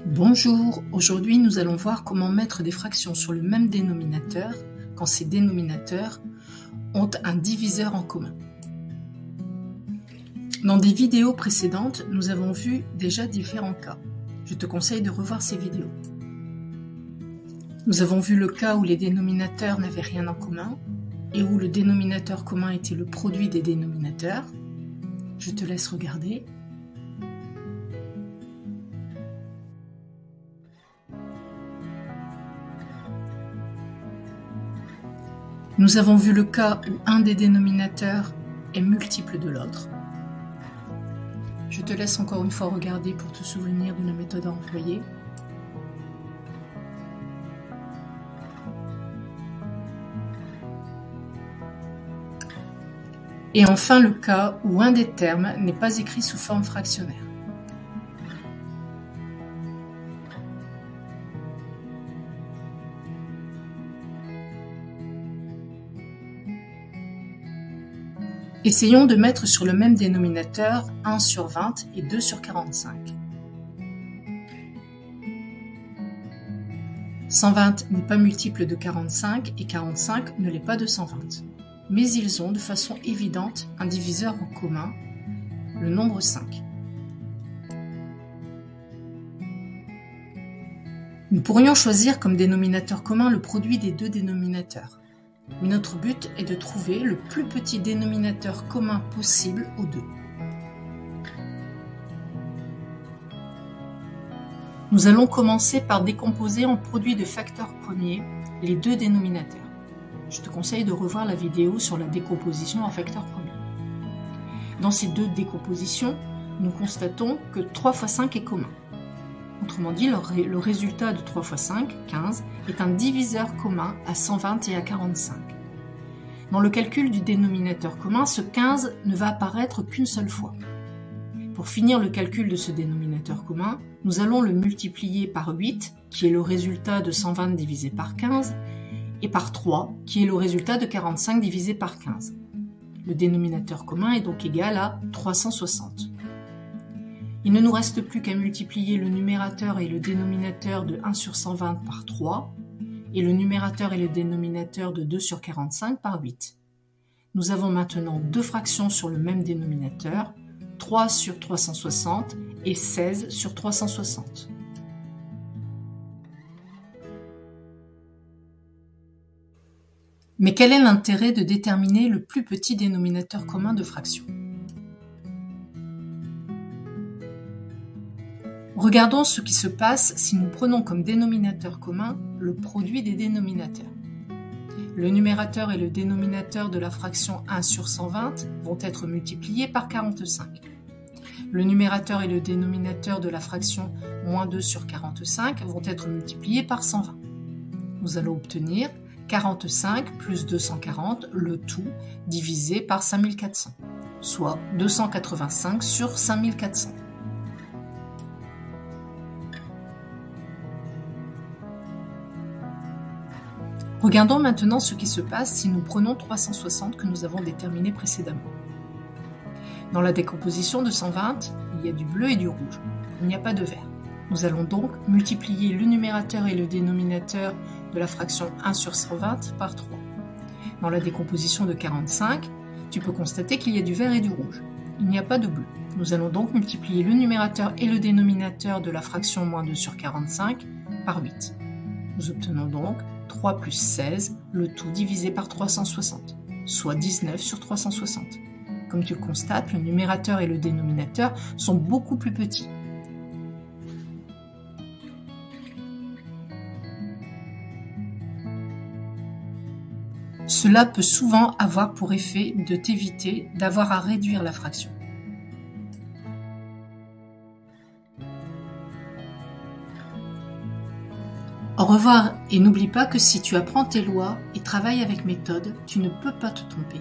Bonjour, aujourd'hui nous allons voir comment mettre des fractions sur le même dénominateur quand ces dénominateurs ont un diviseur en commun. Dans des vidéos précédentes, nous avons vu déjà différents cas. Je te conseille de revoir ces vidéos. Nous avons vu le cas où les dénominateurs n'avaient rien en commun et où le dénominateur commun était le produit des dénominateurs. Je te laisse regarder. Nous avons vu le cas où un des dénominateurs est multiple de l'autre. Je te laisse encore une fois regarder pour te souvenir de la méthode à employer. Et enfin le cas où un des termes n'est pas écrit sous forme fractionnaire. Essayons de mettre sur le même dénominateur 1 sur 20 et 2 sur 45. 120 n'est pas multiple de 45 et 45 ne l'est pas de 120. Mais ils ont de façon évidente un diviseur en commun, le nombre 5. Nous pourrions choisir comme dénominateur commun le produit des deux dénominateurs. Mais notre but est de trouver le plus petit dénominateur commun possible aux deux. Nous allons commencer par décomposer en produit de facteurs premiers les deux dénominateurs. Je te conseille de revoir la vidéo sur la décomposition en facteurs premiers. Dans ces deux décompositions, nous constatons que 3 fois 5 est commun. Autrement dit, le résultat de 3 fois 5, 15, est un diviseur commun à 120 et à 45. Dans le calcul du dénominateur commun, ce 15 ne va apparaître qu'une seule fois. Pour finir le calcul de ce dénominateur commun, nous allons le multiplier par 8, qui est le résultat de 120 divisé par 15, et par 3, qui est le résultat de 45 divisé par 15. Le dénominateur commun est donc égal à 360. Il ne nous reste plus qu'à multiplier le numérateur et le dénominateur de 1 sur 120 par 3 et le numérateur et le dénominateur de 2 sur 45 par 8. Nous avons maintenant deux fractions sur le même dénominateur, 3 sur 360 et 16 sur 360. Mais quel est l'intérêt de déterminer le plus petit dénominateur commun de fractions ? Regardons ce qui se passe si nous prenons comme dénominateur commun le produit des dénominateurs. Le numérateur et le dénominateur de la fraction 1 sur 120 vont être multipliés par 45. Le numérateur et le dénominateur de la fraction moins 2 sur 45 vont être multipliés par 120. Nous allons obtenir 45 plus 240, le tout divisé par 5400, soit 285 sur 5400. Regardons maintenant ce qui se passe si nous prenons 360 que nous avons déterminé précédemment. Dans la décomposition de 120, il y a du bleu et du rouge. Il n'y a pas de vert. Nous allons donc multiplier le numérateur et le dénominateur de la fraction 1 sur 120 par 3. Dans la décomposition de 45, tu peux constater qu'il y a du vert et du rouge. Il n'y a pas de bleu. Nous allons donc multiplier le numérateur et le dénominateur de la fraction moins 2 sur 45 par 8. Nous obtenons donc 3 plus 16, le tout divisé par 360, soit 19 sur 360. Comme tu le constates, le numérateur et le dénominateur sont beaucoup plus petits. Cela peut souvent avoir pour effet de t'éviter d'avoir à réduire la fraction. Au revoir et n'oublie pas que si tu apprends tes lois et travailles avec méthode, tu ne peux pas te tromper.